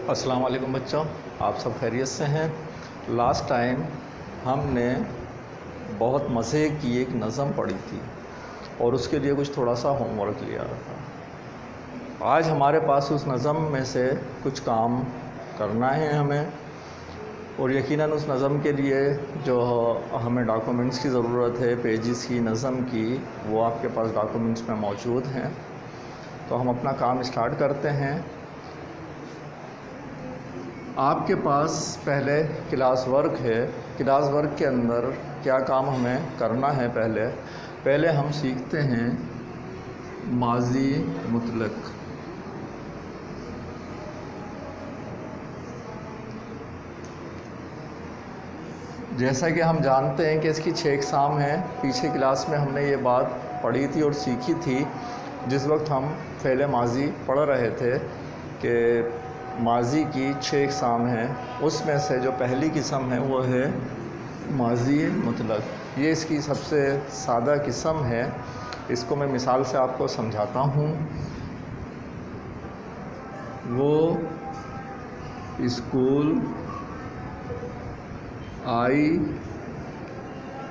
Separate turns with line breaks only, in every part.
अस्सलाम वालेकुम बच्चों, आप सब खैरियत से हैं। लास्ट टाइम हमने बहुत मज़े की एक नज़म पढ़ी थी और उसके लिए कुछ थोड़ा सा होमवर्क लिया था। आज हमारे पास उस नज़म में से कुछ काम करना है हमें, और यकीनन उस नज़म के लिए जो हमें डॉक्यूमेंट्स की ज़रूरत है, पेजेस की, नज़म की, वो आपके पास डॉक्यूमेंट्स में मौजूद हैं। तो हम अपना काम स्टार्ट करते हैं। आपके पास पहले क्लास वर्क है। क्लास वर्क के अंदर क्या काम हमें करना है? पहले हम सीखते हैं माज़ी मुतलक। जैसा कि हम जानते हैं कि इसकी 6 अक़साम हैं। पीछे क्लास में हमने ये बात पढ़ी थी और सीखी थी जिस वक्त हम फ़ेल माज़ी पढ़ रहे थे कि माज़ी की 6 अक़साम हैं। उसमें से जो पहली किस्म है वो है माज़ी मुतलक। ये इसकी सबसे सादा किस्म है। इसको मैं मिसाल से आपको समझाता हूँ। वो स्कूल आई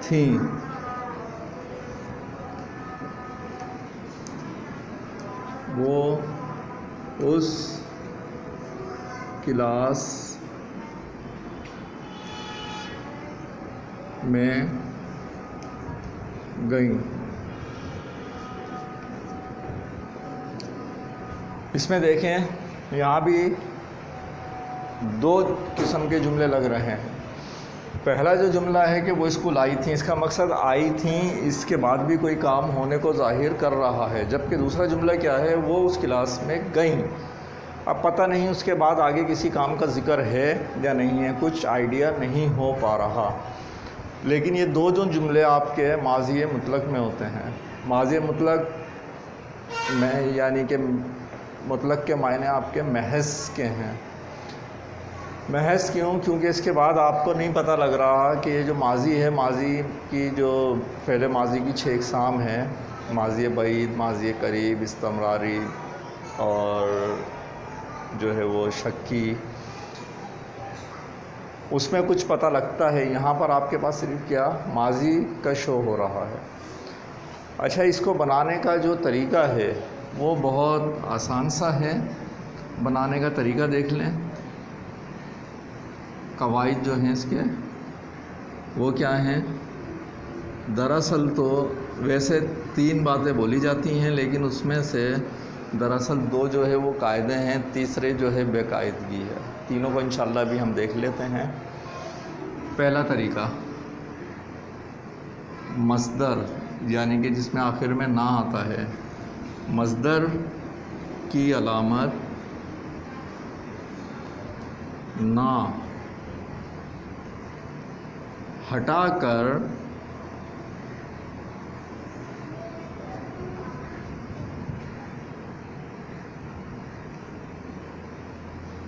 थी। वो उस क्लास में गई। इसमें देखें, यहाँ भी 2 किस्म के जुमले लग रहे हैं। पहला जो जुमला है कि वो स्कूल आई थी, इसका मकसद आई थी, इसके बाद भी कोई काम होने को ज़ाहिर कर रहा है। जबकि दूसरा जुमला क्या है? वो उस क्लास में गई। अब पता नहीं उसके बाद आगे किसी काम का ज़िक्र है या नहीं है, कुछ आइडिया नहीं हो पा रहा। लेकिन ये 2 जो जुमले आपके माज़ी मुतलक में होते हैं। माज़ी मुतलक में यानी कि मुतलक के मायने आपके महज़ के हैं। महज़ क्यों? क्योंकि इसके बाद आपको नहीं पता लग रहा कि ये जो माज़ी है, माज़ी की जो फ़ेल माज़ी की 6 अक़साम हैं, माज़ी बईद, माज़ी करीब, इस्तमरारी और जो है वो शक्की, उसमें कुछ पता लगता है। यहाँ पर आपके पास सिर्फ क्या माज़ी का शो हो रहा है। अच्छा, इसको बनाने का जो तरीका है वो बहुत आसान सा है। बनाने का तरीका देख लें। कवायद जो हैं इसके वो क्या हैं? दरअसल तो वैसे 3 बातें बोली जाती हैं, लेकिन उसमें से दरअसल 2 जो है वो कायदे हैं, तीसरे जो है बेकायदगी है। तीनों को इंशाल्लाह भी हम देख लेते हैं। पहला तरीका, मस्दर यानी कि जिसमें आखिर में ना आता है, मस्दर की अलामत ना हटाकर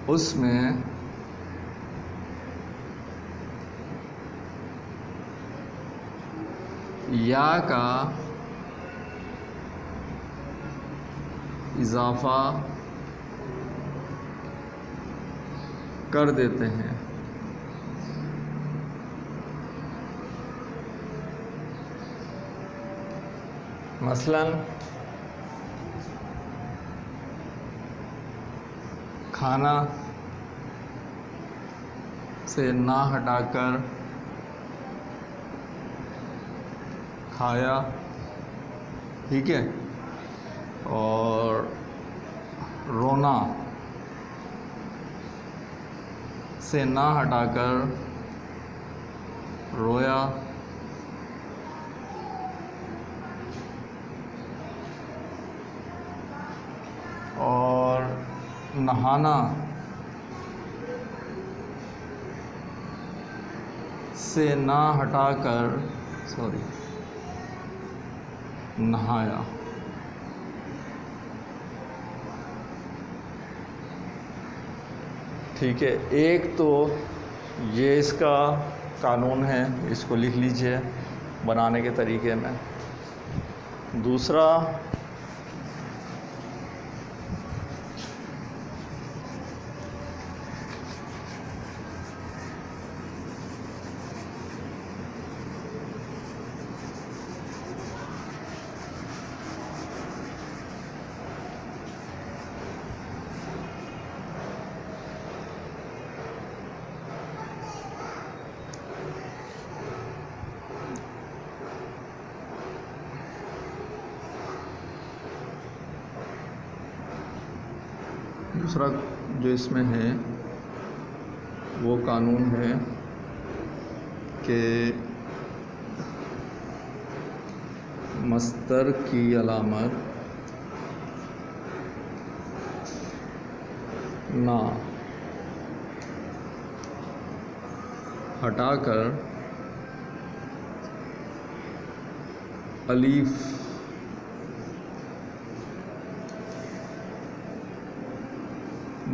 उसमें या का इजाफा कर देते हैं। मसलन खाना से ना हटाकर खाया, ठीक है। और रोना से ना हटाकर रोया। और नहाना से ना हटाकर नहाया। ठीक है, एक तो ये इसका कानून है, इसको लिख लीजिए बनाने के तरीके में। दूसरा, दूसरा जो इसमें है वो कानून है कि मस्दर की अलामत ना हटाकर अलीफ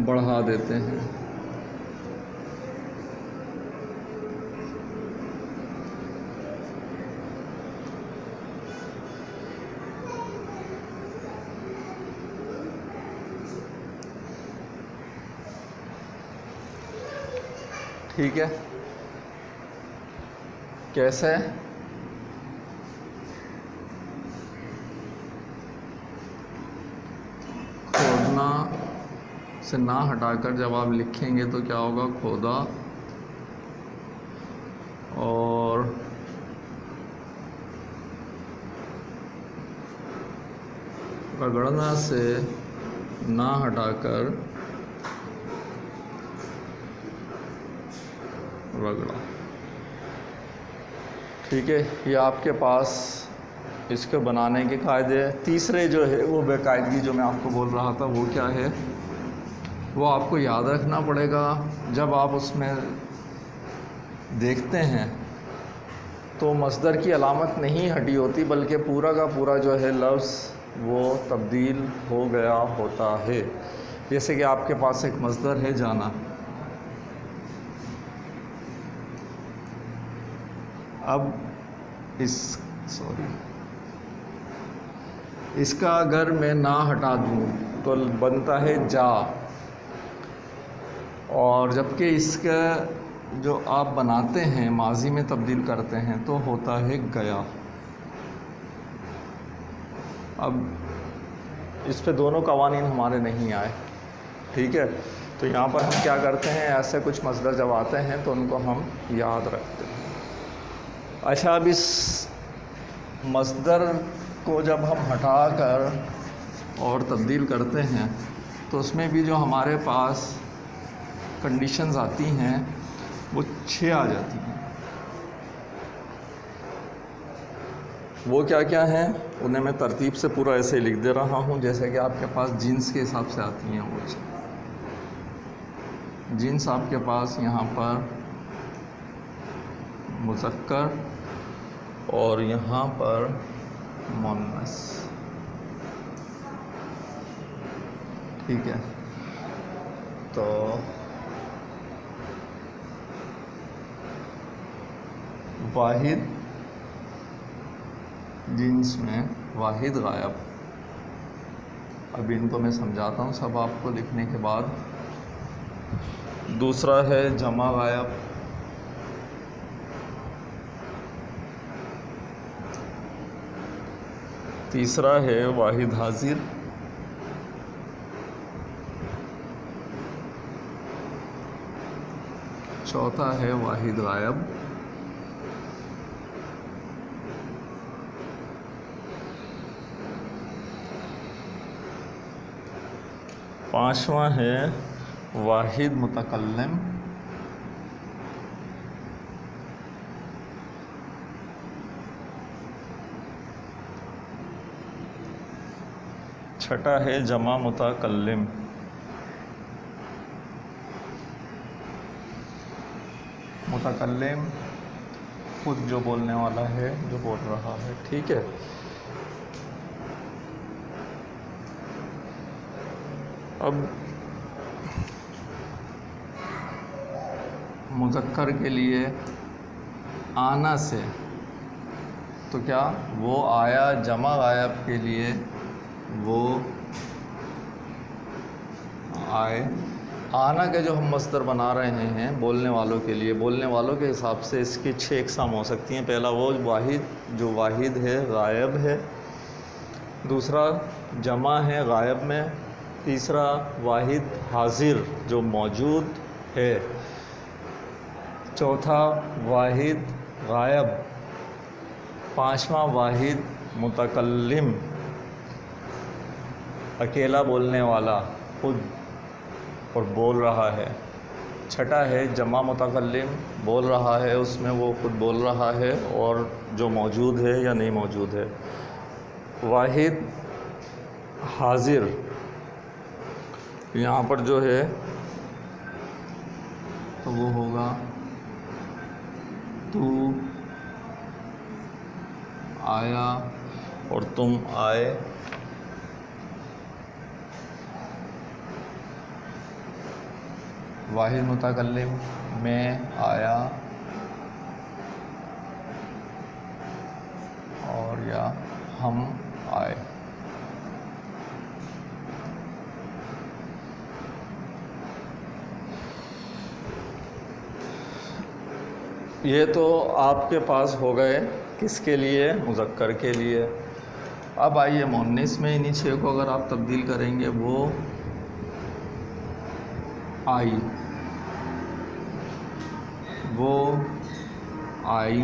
बढ़ा देते हैं। ठीक है, कैसे? खोदना से ना हटाकर जब आप लिखेंगे तो क्या होगा? खोदा। और रगड़ना से ना हटाकर रगड़ा। ठीक है, ये आपके पास इसके बनाने के कायदे। तीसरे जो है वो बेकायदगी जो मैं आपको बोल रहा था वो क्या है, वो आपको याद रखना पड़ेगा। जब आप उसमें देखते हैं तो मस्दर की अलामत नहीं हटी होती, बल्कि पूरा का पूरा जो है लफ्ज़ वो तब्दील हो गया होता है। जैसे कि आपके पास एक मस्दर है जाना, अब इसका अगर मैं ना हटा दूँ तो बनता है जा, और जबकि इसका जो आप बनाते हैं माजी में तब्दील करते हैं तो होता है गया। अब इस पे दोनों कवानीन हमारे नहीं आए। ठीक है, तो यहाँ पर हम क्या करते हैं, ऐसे कुछ मसदर जब आते हैं तो उनको हम याद रखते हैं। अच्छा, अब इस मसदर को जब हम हटाकर और तब्दील करते हैं तो उसमें भी जो हमारे पास कंडीशंस आती हैं वो 6 आ जाती हैं। वो क्या क्या हैं उन्हें मैं तरतीब से पूरा ऐसे लिख दे रहा हूँ, जैसे कि आपके पास जीन्स के हिसाब से आती हैं। वो जीन्स आपके पास यहाँ पर मुज़क्कर और यहाँ पर मुअन्नस। ठीक है, तो वाहिद जीन्स में वाहिद गायब। अब इनको मैं समझाता हूँ सब आपको लिखने के बाद। दूसरा है जमा गायब, तीसरा है वाहिद हाजिर, चौथा है वाहिद गायब, पांचवा है वाहिद मुतकल्लिम, छठा है जमा मुतकल्लिम, मुतकल्लिम खुद जो बोलने वाला है, जो बोल रहा है। ठीक है, अब मुज़क्कर के लिए आना से तो क्या वो आया, जमा गायब के लिए वो आए। आना के जो हम मस्दर बना रहे हैं बोलने वालों के लिए, बोलने वालों के हिसाब से इसकी 6 अक़साम हो सकती हैं। पहला वो वाहिद, जो वाहिद है, गायब है। दूसरा जमा है, गायब में। तीसरा वाहिद हाजिर, जो मौजूद है। चौथा वाहिद गायब। पांचवा वाहिद मुतकल्लिम, अकेला बोलने वाला, खुद। और बोल रहा है। छठा है जमा मुतकल्लिम, बोल रहा है उसमें वो खुद बोल रहा है और जो मौजूद है या नहीं मौजूद है। वाहिद हाजिर, यहाँ पर जो है तो वो होगा तू आया और तुम आए। वाहिद मुतकल्लिम, मैं आया और या हम आए। ये तो आपके पास हो गए किसके लिए, मुज़क्कर के लिए। अब आइए मुअन्निस में इन्हीं छः को अगर आप तब्दील करेंगे, वो आई, वो आई,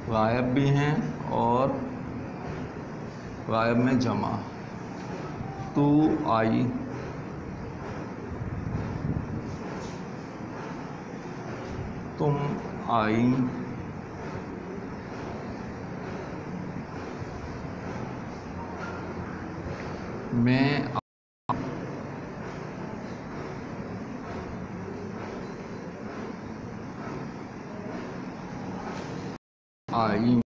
गायब भी हैं और गायब में जमा। तू आई, तुम आई, मैं आई।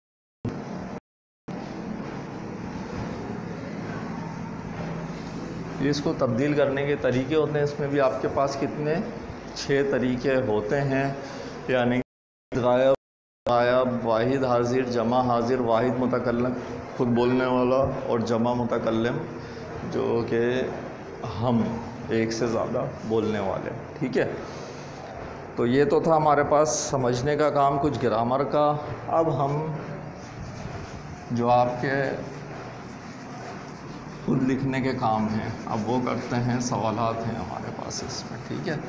इसको तब्दील करने के तरीके होते हैं, इसमें भी आपके पास कितने 6 तरीके होते हैं, यानी गायब, गायब, वाहिद हाजिर, जमा हाजिर, वाहिद मुतकल्लिम खुद बोलने वाला और जमा मुतकल्लिम जो कि हम एक से ज़्यादा बोलने वाले। ठीक है, तो ये तो था हमारे पास समझने का काम कुछ ग्रामर का। अब हम जो आपके खुद लिखने के काम हैं अब वो करते हैं। सवालात हैं हमारे पास इसमें। ठीक है,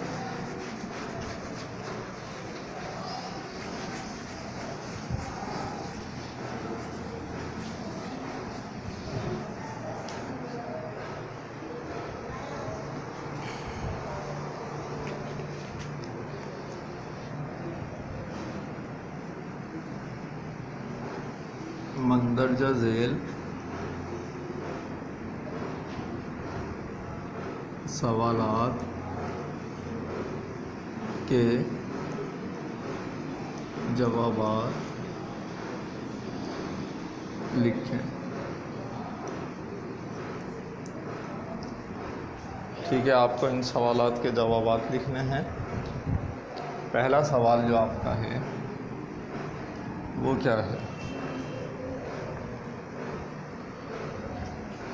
मंदरजा झेल सवालात के जवाबात लिखें। ठीक है, आपको इन सवालात के जवाबात लिखने हैं। पहला सवाल जो आपका है वो क्या है?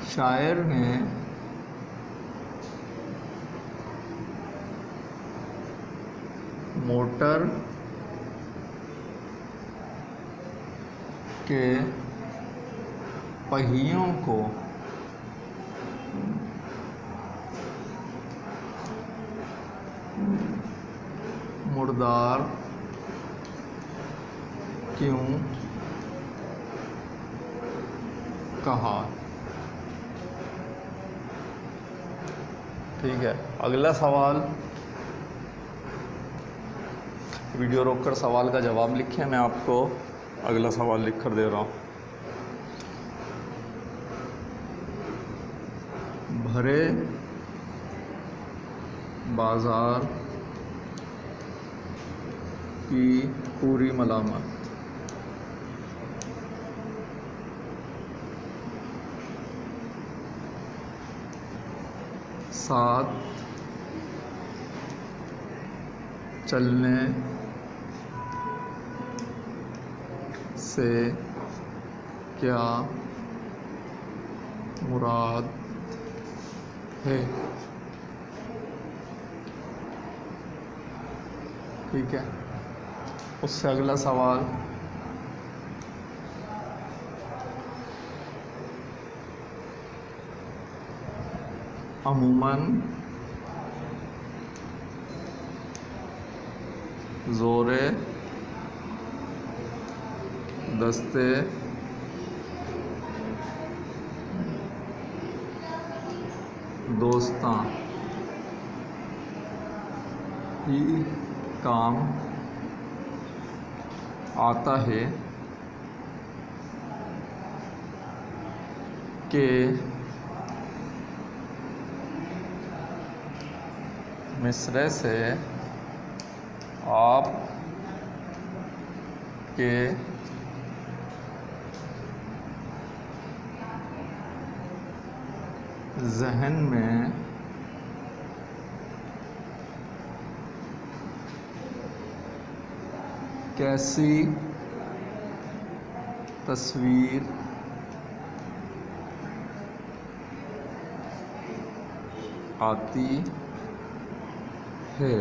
शायर ने मोटर के पहियों को मुर्दार क्यों कहा? ठीक है, अगला सवाल, वीडियो रोककर सवाल का जवाब लिखें। मैं आपको अगला सवाल लिख कर दे रहा हूँ। भरे बाजार की पूरी मलामत साथ चलने से क्या मुराद है? ठीक है, उससे अगला सवाल, अमूमन ज़ोरे दस्ते दोस्तां ही काम आता है के मिसरे से आप के ज़हन में कैसी तस्वीर आती है।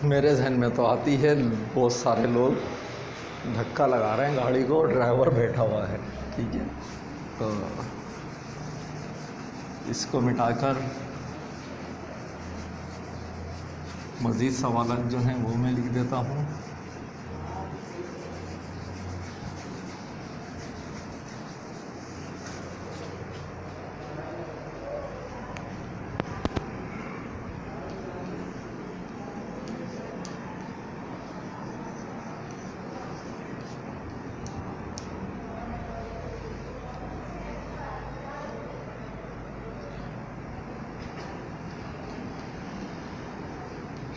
मेरे जहन में तो आती है, बहुत सारे लोग धक्का लगा रहे हैं गाड़ी को, ड्राइवर बैठा हुआ है। ठीक है, तो इसको मिटाकर मज़ीद सवाल जो हैं वो मैं लिख देता हूँ।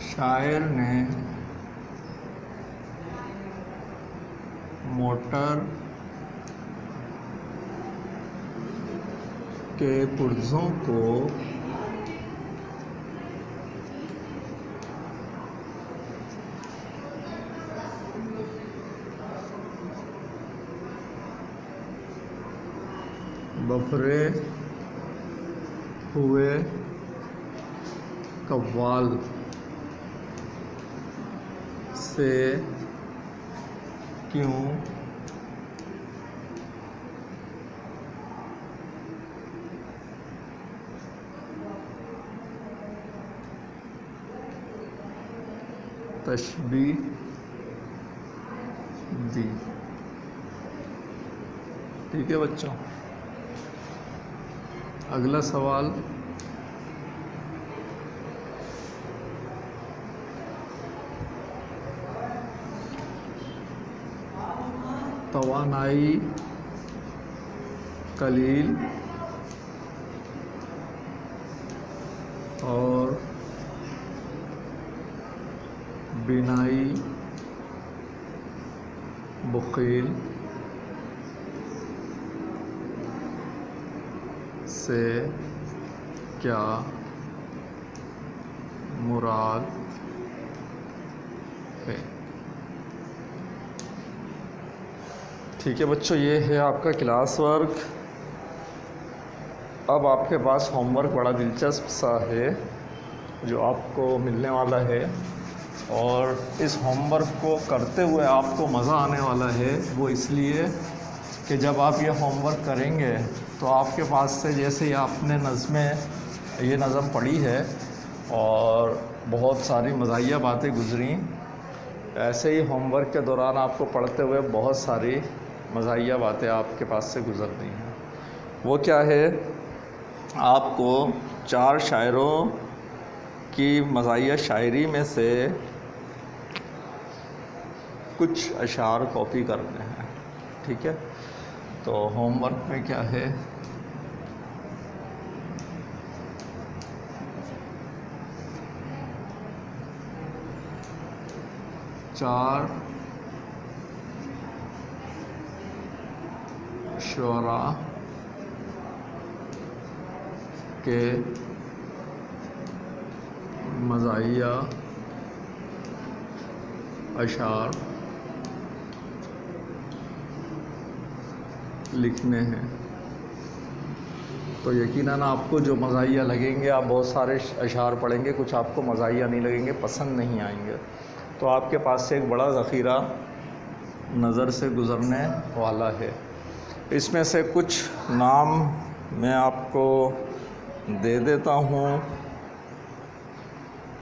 शायर ने मोटर के पुर्जों को बफरे हुए कव्वाल से क्यों तशबीह दी। ठीक है बच्चों, अगला सवाल, तवानाई कलील और बिनाई बुखील से क्या मुराद है। ठीक है बच्चों, ये है आपका क्लास वर्क। अब आपके पास होमवर्क बड़ा दिलचस्प सा है जो आपको मिलने वाला है, और इस होमवर्क को करते हुए आपको मज़ा आने वाला है। वो इसलिए कि जब आप ये होमवर्क करेंगे तो आपके पास से, जैसे ही आपने ये नज़म पढ़ी है और बहुत सारी मज़ाहिया बातें गुज़री, ऐसे ही होमवर्क के दौरान आपको पढ़ते हुए बहुत सारी मज़ाहिया बातें आपके पास से गुज़रती हैं। वो क्या है, आपको 4 शायरों की मज़ाहिया शायरी में से कुछ अशार कॉपी करने हैं। ठीक है, तो होमवर्क में क्या है, चार शुअरा के मज़ाहिया अशार लिखने हैं। तो यकीनन आपको जो मज़ाहिया लगेंगे, आप बहुत सारे अशार पढ़ेंगे, कुछ आपको मज़ाहिया नहीं लगेंगे, पसंद नहीं आएंगे, तो आपके पास से एक बड़ा ज़ख़ीरा नज़र से गुज़रने वाला है। इसमें से कुछ नाम मैं आपको दे देता हूँ।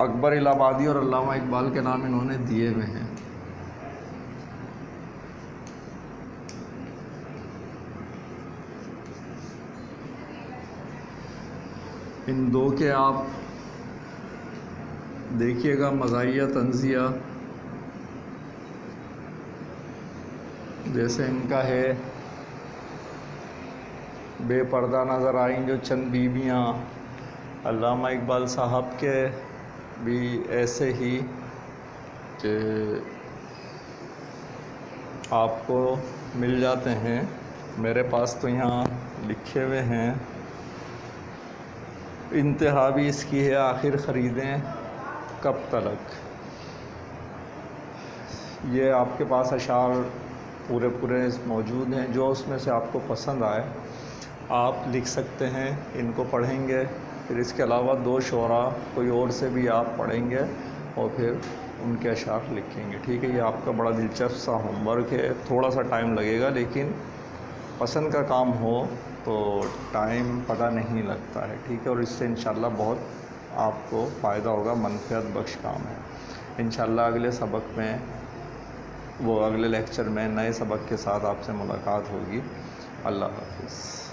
अकबर इलाहाबादी और अल्लामा इकबाल के नाम इन्होंने दिए हुए हैं। इन दो के आप देखिएगा मज़ाहिया तंज़िया, जैसे इनका है बेपर्दा नज़र आई जो चंद बीबियाँ, अल्लामा इकबाल साहब के भी ऐसे ही कि आपको मिल जाते हैं। मेरे पास तो यहाँ लिखे हुए हैं, इंतहा भी इसकी है, आखिर ख़रीदें कब तलक। ये आपके पास अशार पूरे मौजूद हैं, जो उसमें से आपको पसंद आए आप लिख सकते हैं, इनको पढ़ेंगे। फिर इसके अलावा 2 शोरा कोई और से भी आप पढ़ेंगे और फिर उनके अशार लिखेंगे। ठीक है, ये आपका बड़ा दिलचस्प सा होमवर्क है, थोड़ा सा टाइम लगेगा, लेकिन पसंद का काम हो तो टाइम पता नहीं लगता है। ठीक है, और इससे इंशाल्लाह बहुत आपको फ़ायदा होगा, मनफ़ियत बख्श काम है। इंशाल्लाह अगले सबक में, अगले लेक्चर में नए सबक के साथ आपसे मुलाकात होगी। अल्लाह हाफ़िज़।